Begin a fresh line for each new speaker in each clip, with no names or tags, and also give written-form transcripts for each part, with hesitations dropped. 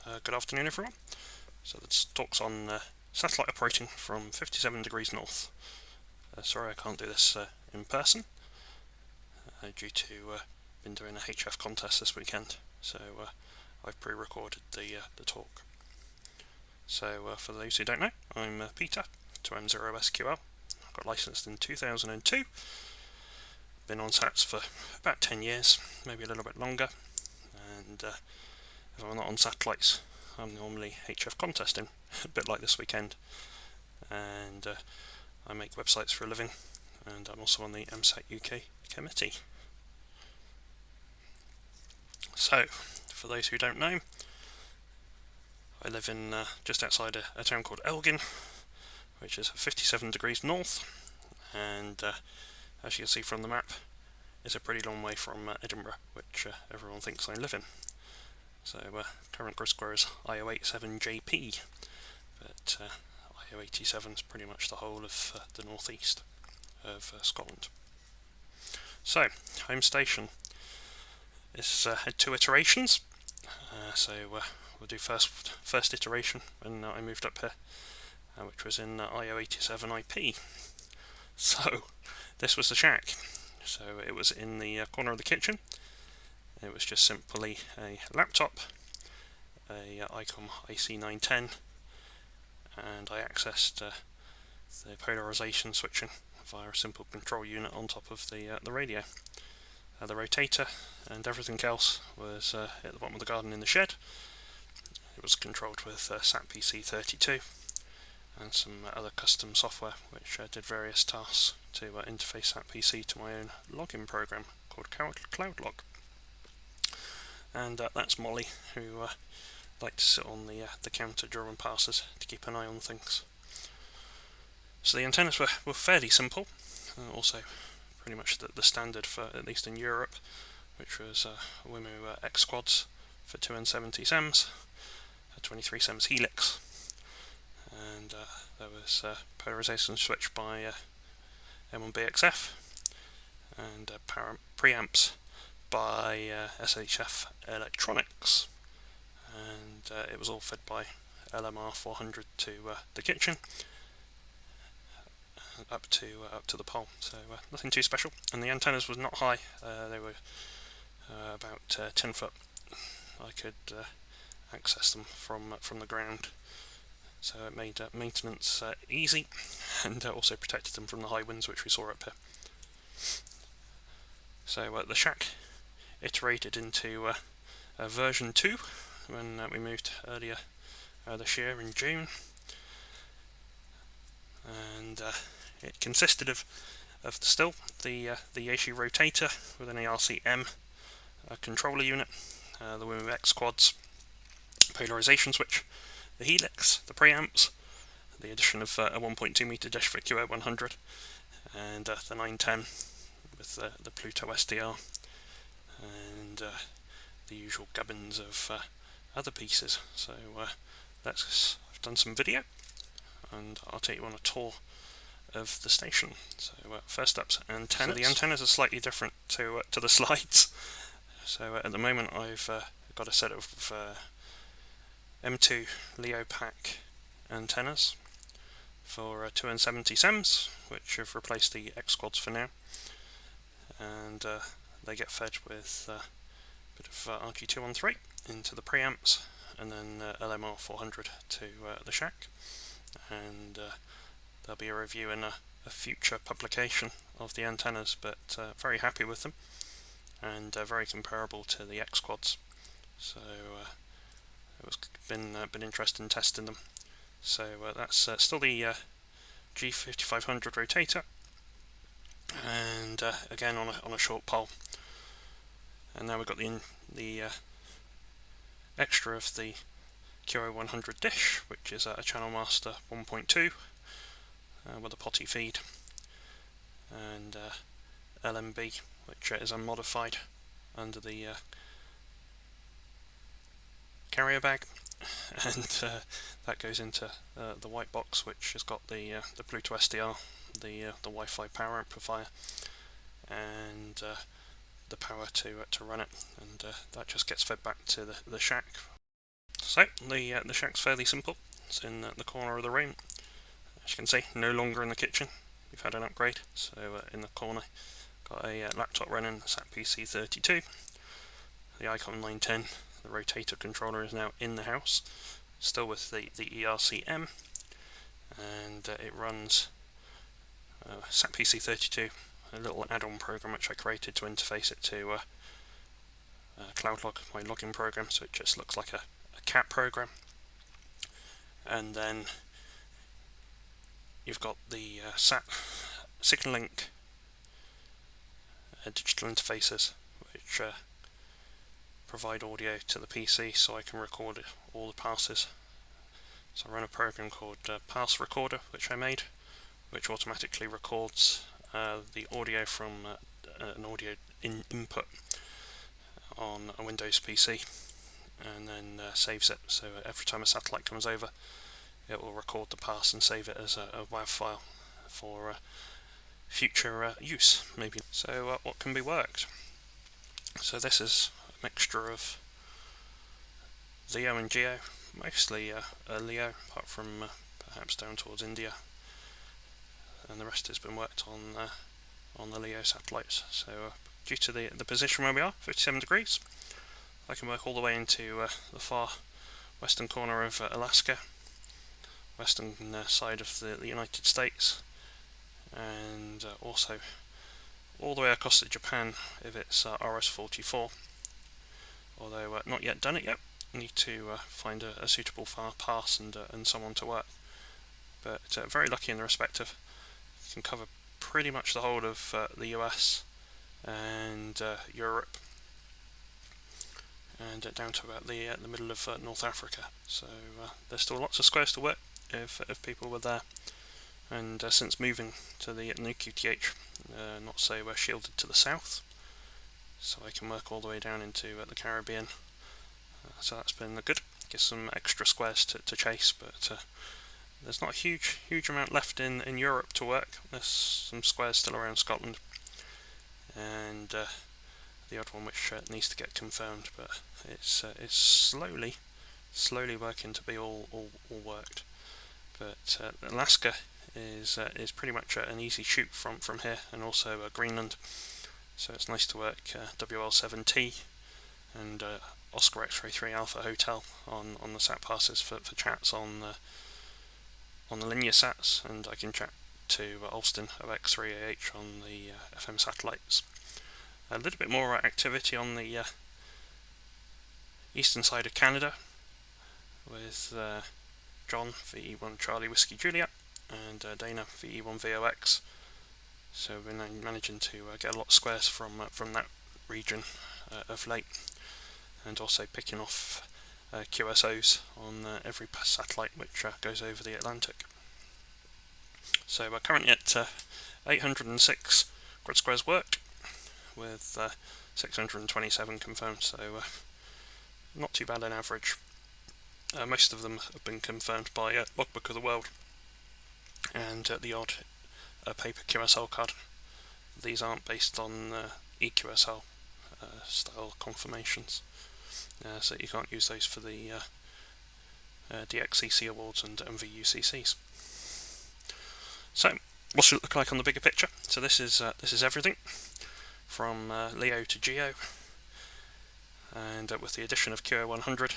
Good afternoon, everyone. So this talk's on satellite operating from 57 degrees north. Sorry I can't do this in person due to been doing a HF contest this weekend, so I've pre-recorded the talk. So for those who don't know, I'm Peter, 2M0SQL. I got licensed in 2002. Been on SATs for about 10 years, maybe a little bit longer, and if I'm not on satellites, I'm normally HF contesting, a bit like this weekend, and I make websites for a living, and I'm also on the AMSAT-UK committee. So, for those who don't know, I live in just outside a town called Elgin, which is 57 degrees north, and as you can see from the map, it's a pretty long way from Edinburgh, which everyone thinks I live in. So current grid square is IO87JP, but IO87 is pretty much the whole of the northeast of Scotland. So, home station is had two iterations. We'll do first iteration when I moved up here, which was in IO87IP. So, this was the shack. So it was in the corner of the kitchen. It was just simply a laptop, a ICOM IC910, and I accessed the polarization switching via a simple control unit on top of the radio. The rotator and everything else was at the bottom of the garden in the shed. It was controlled with SAT PC32 and some other custom software which did various tasks to interface SAT PC to my own login program called CloudLog. And that's Molly, who liked to sit on the counter during passes to keep an eye on things. So the antennas were fairly simple, also pretty much the standard for at least in Europe, which was WIMU X quads for 2N70 SEMS, a 23 SEMS helix, and there was polarization switch by M1BXF, and preamps by SHF Electronics, and it was all fed by LMR 400 to the kitchen up to the pole. So nothing too special, and the antennas was not high. They were about 10 foot. I could access them from the ground, so it made maintenance easy, and also protected them from the high winds which we saw up here. So the shack iterated into version 2 when we moved earlier this year in June, and it consisted of still the Yaesu rotator with an ARC-M controller unit, the WIMU X quads, polarization switch, the helix, the preamps, the addition of a 1.2 meter dish for QO100, and the 910 with the Pluto SDR, and the usual gubbins of other pieces. So I've done some video, and I'll take you on a tour of the station. So first up's antennas. So the antennas are slightly different to the slides. So at the moment I've got a set of M2 Leopac antennas for 2N70 SEMS, which have replaced the X quads for now, and they get fed with a bit of RG213 into the preamps, and then LMR 400 to the shack, and there'll be a review in a future publication of the antennas, but very happy with them, and very comparable to the X quads. So it's been interested in testing them. So that's still the G5500 rotator, and again on a short pole. And now we've got the extra of the QO100 dish, which is a Channel Master 1.2 with a potty feed, and LMB, which is unmodified under the carrier bag, and that goes into the white box, which has got the Pluto SDR, the Wi-Fi power amplifier, and the power to run it, and that just gets fed back to the shack. So the shack's fairly simple. It's in the corner of the room. As you can see, no longer in the kitchen. We've had an upgrade. So in the corner, got a laptop running, the SAT PC32, the Icon 910. The rotator controller is now in the house, still with the ERCM, and it runs SAT PC32, a little add-on program which I created to interface it to CloudLog, my logging program, so it just looks like a cat program. And then you've got the SAT Signal-Link digital interfaces, which provide audio to the PC so I can record all the passes. So I run a program called Pass Recorder, which I made, which automatically records the audio from an audio input on a Windows PC, and then saves it. So every time a satellite comes over, it will record the pass and save it as a WAV file for future use, maybe. So what can be worked? So this is a mixture of LEO and GEO, mostly LEO, apart from perhaps down towards India, and the rest has been worked on the LEO satellites. So due to the position where we are, 57 degrees, I can work all the way into the far western corner of Alaska, western side of the United States, and also all the way across to Japan if it's RS-44, although not yet done it yet. Need to find a suitable pass and someone to work, but very lucky in the respect of can cover pretty much the whole of the US and Europe, and down to about the middle of North Africa. So there's still lots of squares to work if people were there. And since moving to the new QTH, not so shielded to the south, so I can work all the way down into the Caribbean. So that's been good. Gives some extra squares to chase, but there's not a huge amount left in Europe to work. There's some squares still around Scotland, and the odd one which needs to get confirmed, but it's slowly working to be all worked. But Alaska is pretty much an easy shoot from here, and also Greenland. So it's nice to work WL7T and Oscar X-Ray 3 Alpha Hotel on the SAT passes for chats on the linear SATs, and I can chat to Alston of X3AH on the FM satellites. A little bit more activity on the eastern side of Canada with John VE1 Charlie Whiskey Juliet and Dana VE1 VOX. So we're now managing to get a lot of squares from that region of late, and also picking off QSOs on every satellite which goes over the Atlantic. So we're currently at 806 grid squares worked, with 627 confirmed, so not too bad on average. Most of them have been confirmed by Logbook of the World and the odd paper QSL card. These aren't based on EQSL style confirmations, so you can't use those for the DXCC awards and VUCCs. So, what's it look like on the bigger picture? So this is everything from LEO to GEO, and with the addition of QO100,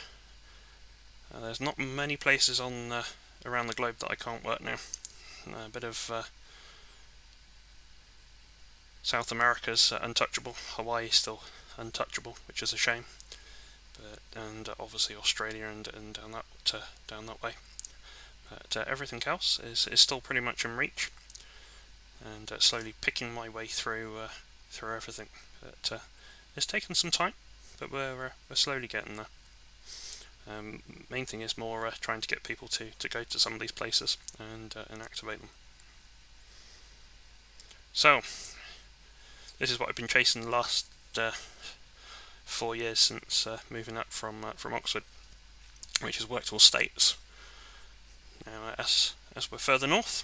there's not many places on around the globe that I can't work now. A bit of South America's untouchable, Hawaii still untouchable, which is a shame. And obviously Australia and down that way. But everything else is still pretty much in reach, and slowly picking my way through everything. But it's taken some time, but we're slowly getting there. Main thing is more trying to get people to go to some of these places and activate them. So this is what I've been chasing the last 4 years since moving up from Oxford, which has worked all states. Now as we're further north,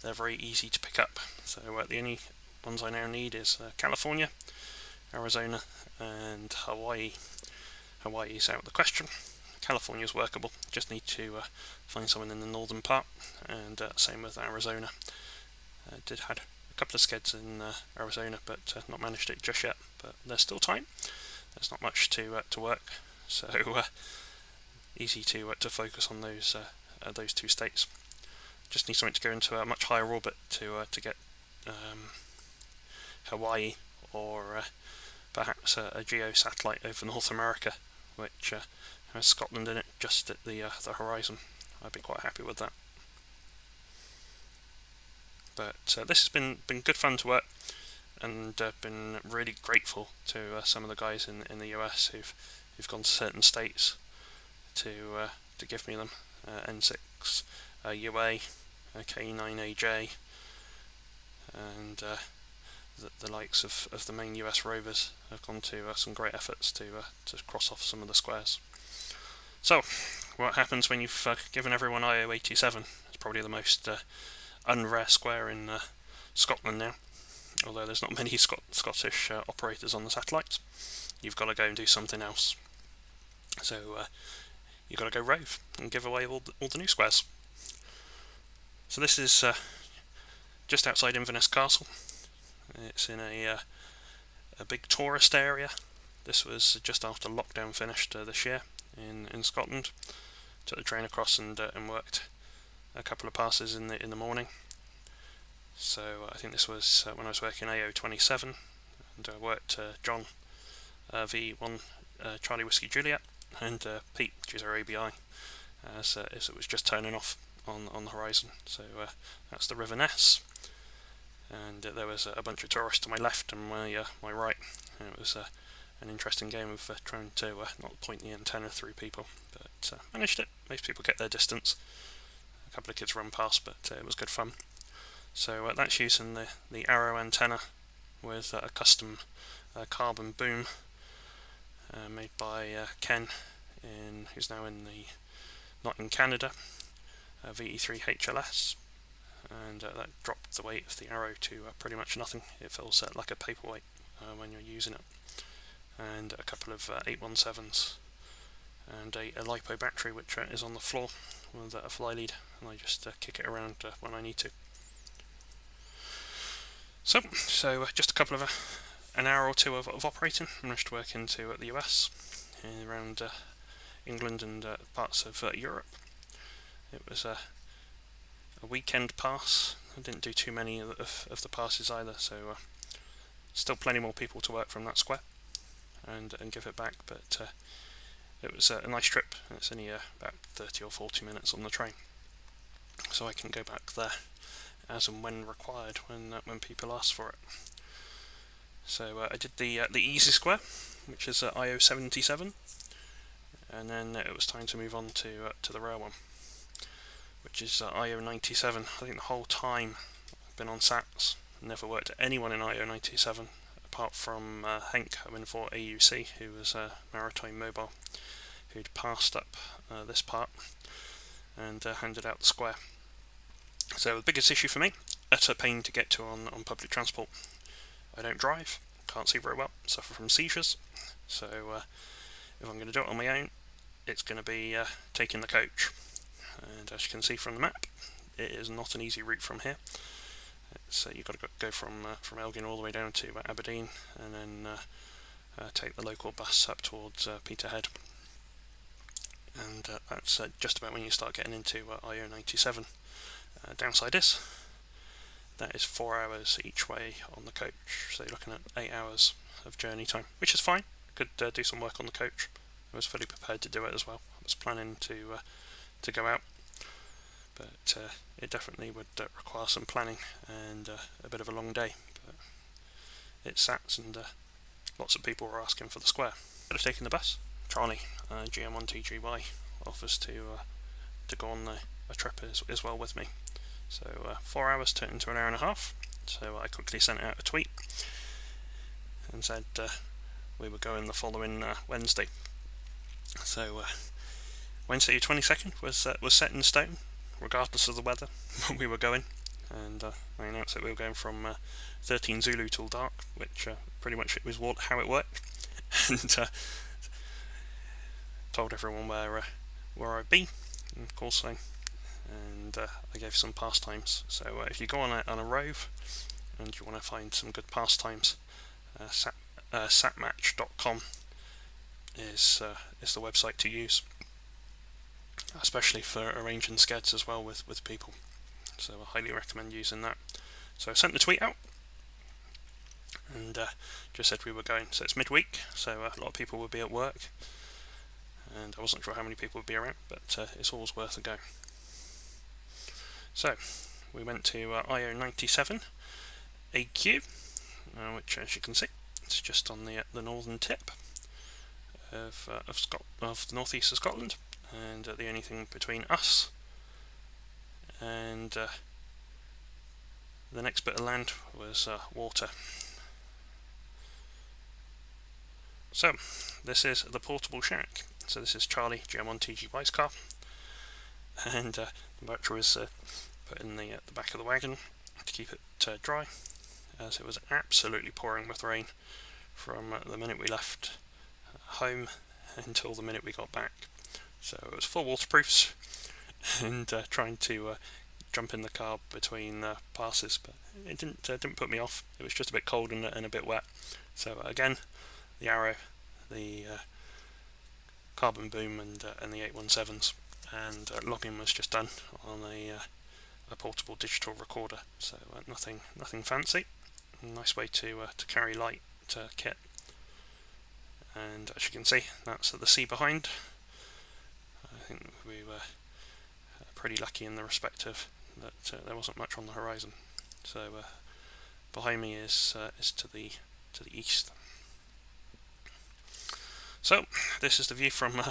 they're very easy to pick up. So the only ones I now need is California, Arizona, and Hawaii. Hawaii's out of the question, California is workable, just need to find someone in the northern part, and same with Arizona. Did had a couple of skids in Arizona, but not managed it just yet, but there's still time. There's not much to work, so easy to focus on those two states. Just need something to go into a much higher orbit to get Hawaii, or perhaps a geo satellite over North America, which has Scotland in it just at the horizon. I'd be quite happy with that. But this has been good fun to work, and been really grateful to some of the guys in the US who've gone to certain states to give me them. N6 UA, K9AJ, and the likes of the main US rovers have gone to some great efforts to cross off some of the squares. So, what happens when you've given everyone IO87? It's probably the most unrare square in Scotland now, although there's not many Scottish operators on the satellites. You've got to go and do something else. So you've got to go rove and give away all the new squares. So this is just outside Inverness Castle. It's in a big tourist area. This was just after lockdown finished this year in Scotland. Took the train across and worked a couple of passes in the morning. So I think this was when I was working AO27, and I worked John V1 Charlie Whiskey Juliet, and Pete, which is our ABI, as it was just turning off on the horizon. So that's the River Ness, and there was a bunch of tourists to my left and my right, and it was an interesting game of trying to not point the antenna through people, but managed it. Most people get their distance. A couple of kids run past, but it was good fun. So that's using the Arrow antenna with a custom carbon boom made by Ken, who's now not in Canada, VE3 HLS, and that dropped the weight of the Arrow to pretty much nothing. It feels like a paperweight when you're using it, and a couple of 817s, and a LiPo battery which is on the floor with a fly lead, and I just kick it around when I need to. So just a couple of an hour or two of operating. I managed to work into the US, around England and parts of Europe. It was a weekend pass. I didn't do too many of the passes either, so still plenty more people to work from that square and give it back, but it was a nice trip. It's only about 30 or 40 minutes on the train, so I can go back there as and when required, when people ask for it. So I did the easy square, which is IO77, and then it was time to move on to the rare one, which is IO97. I think the whole time I've been on SATs, never worked at anyone in IO97 apart from Henk Owen for AUC, who was Maritime Mobile, who'd passed up this part and handed out the square. So the biggest issue for me, utter pain to get to on public transport. I don't drive, can't see very well, suffer from seizures, so if I'm going to do it on my own, it's going to be taking the coach. And as you can see from the map, it is not an easy route from here. So you've got to go from Elgin all the way down to Aberdeen, and then take the local bus up towards Peterhead. And that's just about when you start getting into IO97. Downside is that is 4 hours each way on the coach, so you're looking at 8 hours of journey time, which is fine. Could do some work on the coach. I was fully prepared to do it as well. I was planning to go out, but it definitely would require some planning and a bit of a long day. But it's SATs, and lots of people were asking for the square. Instead of taking the bus, Charlie, GM1TGY, offers to go on a trip as well with me. So 4 hours turned into an hour and a half, so I quickly sent out a tweet and said we were going the following Wednesday. So Wednesday the 22nd was set in stone, regardless of the weather, when we were going, and I announced that we were going from 13 Zulu till dark, which pretty much was how it worked. And told everyone where I'd been, of course, and I gave some pastimes. So if you go on a rove and you want to find some good pastimes, satmatch.com is the website to use, especially for arranging skeds as well with people. So I highly recommend using that. So I sent the tweet out and just said we were going. So it's midweek, so a lot of people would be at work, and I wasn't sure how many people would be around, but it's always worth a go. So we went to IO97 AQ, which, as you can see, it's just on the northern tip of the northeast of Scotland, and the only thing between us and the next bit of land was water. So this is the portable shack. So this is Charlie GM1TGY's car, and the battery was put in the back of the wagon to keep it dry, as it was absolutely pouring with rain from the minute we left home until the minute we got back. So it was full waterproofs, and trying to jump in the car between passes, but it didn't put me off. It was just a bit cold and a bit wet. So again, the Arrow, the Carbon Boom, and the 817s, and logging was just done on a portable digital recorder. So nothing fancy. Nice way to carry light kit. And as you can see, that's the sea behind. I think we were pretty lucky in the respect of that there wasn't much on the horizon. So behind me is to the east. So this is the view from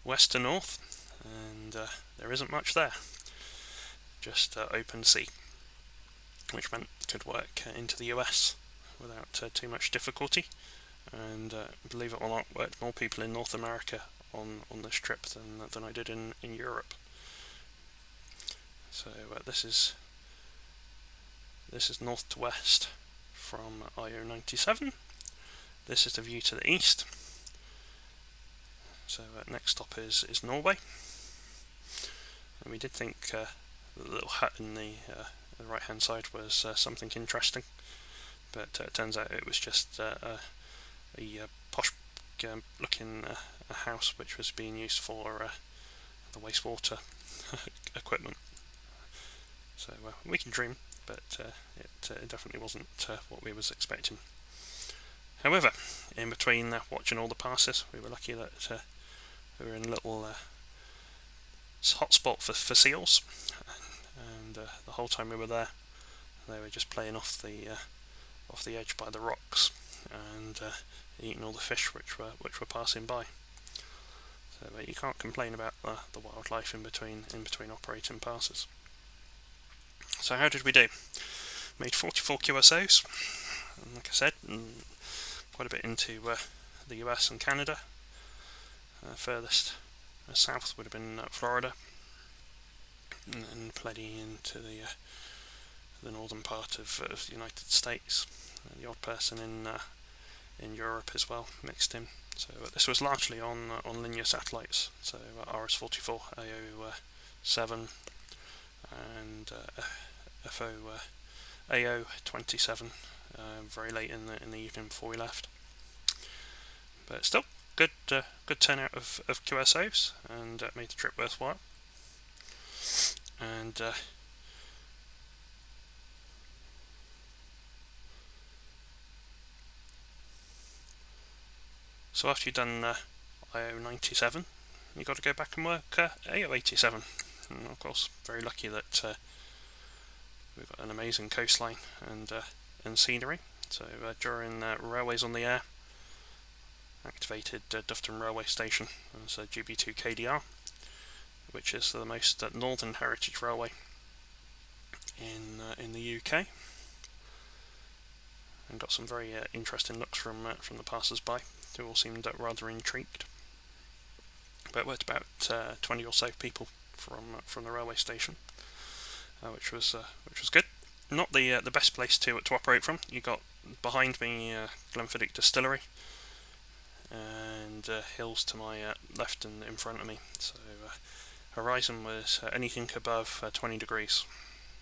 west to north, and there isn't much there. Just open sea, which meant could work into the US without too much difficulty. And believe it or not, worked more people in North America on this trip than I did in Europe. So this is north to west from IO97. This is the view to the east. So next stop is Norway, and we did think the little hut in the right hand side was something interesting, but it turns out it was just a posh looking house which was being used for the wastewater equipment. So we can dream, but it definitely wasn't what we was expecting. However, in between watching all the passes, we were lucky that we were in a little hot spot for seals, and the whole time we were there, they were just playing off the edge by the rocks and eating all the fish which were passing by. So you can't complain about the wildlife in between operating passes. So how did we do? Made 44 QSOs, and like I said, quite a bit into the US and Canada. Furthest south would have been Florida, and plenty into the northern part of the United States. The odd person in Europe as well mixed in. So this was largely on linear satellites. So RS-44, AO7, and AO27. Very late in the evening before we left. But still, good turnout of QSOs, and made the trip worthwhile. And so after you've done IO97, you've got to go back and work AO87. And of course, very lucky that we've got an amazing coastline and scenery. So during Railways on the Air, activated Dufton Railway Station as a GB2 KDR, which is the most northern heritage railway in the UK, and got some very interesting looks from the passers-by, who all seemed rather intrigued. But worked about 20 or so people from the railway station, which was good. Not the best place to operate from. You got behind me Glenfiddich Distillery, and hills to my left and in front of me. So horizon was anything above 20 degrees.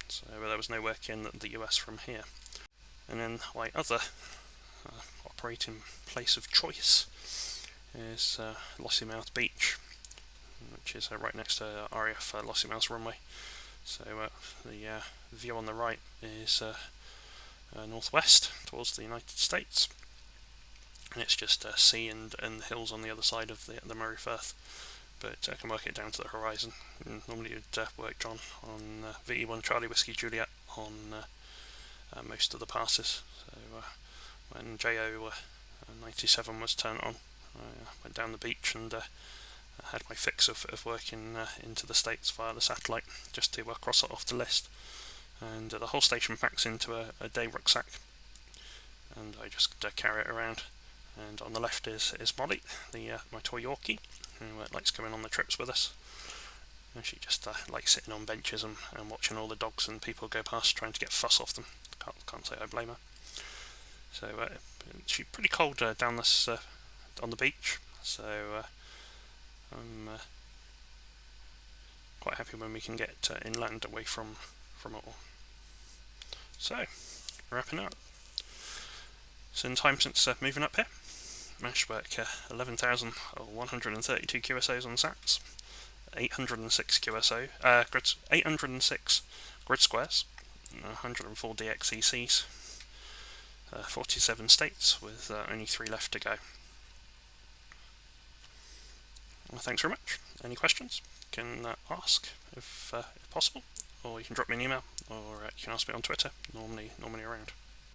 So there was no work in the US from here. And then my other operating place of choice is Lossiemouth Beach, which is right next to RAF Lossiemouth runway. So the view on the right is northwest towards the United States, and it's just sea and hills on the other side of the Murray Firth. But I can work it down to the horizon. And normally you'd work John on VE1 Charlie Whiskey Juliet on most of the passes. So when JO 97 was turned on, I went down the beach and had my fix of working into the States via the satellite, just to cross it off the list. And the whole station packs into a day rucksack, and I just carry it around. And on the left is Molly, my toy Yorkie, who likes coming on the trips with us. And she just likes sitting on benches and watching all the dogs and people go past, trying to get fuss off them. Can't say I blame her. So she's pretty cold down this on the beach. So I'm quite happy when we can get inland away from it all. So wrapping up. So in time since moving up here, managed to work 11,132 QSOs on SATs, 806 806 grid squares, 104 DXECs, 47 states with only 3 left to go. Well, thanks very much. Any questions? You can ask if possible, or you can drop me an email, or you can ask me on Twitter. Normally around.